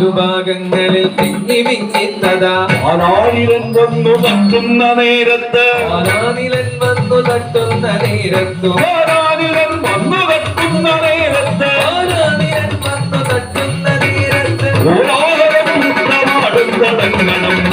നാലു ഭാഗങ്ങളിൽ തിങ്ങി വിങ്ങിത്തതാ ആനാനിലൻ വന്നു തട്ടുന്ന നേരത്ത് ആനാനിലൻ വന്നു തട്ടുന്ന നേരത്തു ആനാനിലൻ വന്നു തട്ടുന്ന നേരത്ത് ആനാനിലൻ വന്നു തട്ടുന്ന നേരത്ത്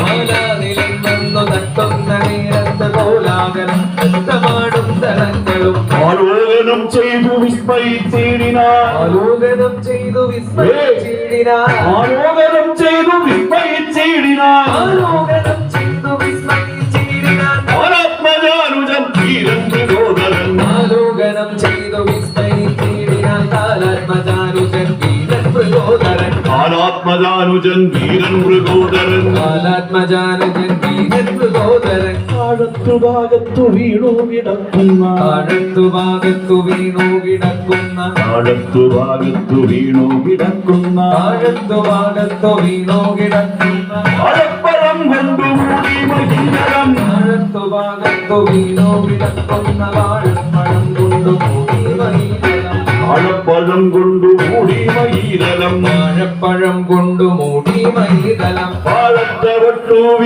ആനാനിലൻ വന്നു തട്ടുന്ന നേരത്ത് കോലാഹലം നൃത്തമാടും തലങ്ങളും ആലോകനം ചെയ്തു വിസ്മയിച്ചിടിനാർ ആലോകനം ചെയ്തു വിസ്മയിച്ചിടിനാർ ആലോകനം ചെയ്തു വിസ്മയിച്ചിടിനാർ ആലോകനം ചെയ്തു വിസ്മയിച്ചിടിനാർ ആത്മജാനുജൻ വീരൻ മൃഗോദരൻ ആലോകനം ചെയ്തു വിസ്മയിച്ചിടിനാർ കാലാത്മജാനുജൻ വീരൻ മൃഗോദരൻ ആത്മജാനുജൻ വീരൻ മൃഗോദരൻ കാലാത്മജാനുജൻ വീരൻ മൃഗോദരൻ താഴത്തുഭാഗത്തു വീണു കിടക്കുന്ന താഴത്തുഭാഗത്തു വീണു കിടക്കുന്ന താഴത്തുഭാഗത്തു വീണു കിടക്കുന്ന താഴത്തുഭാഗത്തു വീണു കിടക്കുന്ന വാഴപ്പഴം കൊണ്ടു മൂടി മഹിതരം താഴത്തുഭാഗത്തു വീണു കിടക്കുന്ന വാഴപ്പഴം കൊണ്ടു മൂടി മഹീതലം വാഴപ്പഴം കൊണ്ടു മൂടി മഹീതലം വാഴപ്പഴം കൊണ്ടു മൂടി മഹീതലം വാഴത്തവട്ടു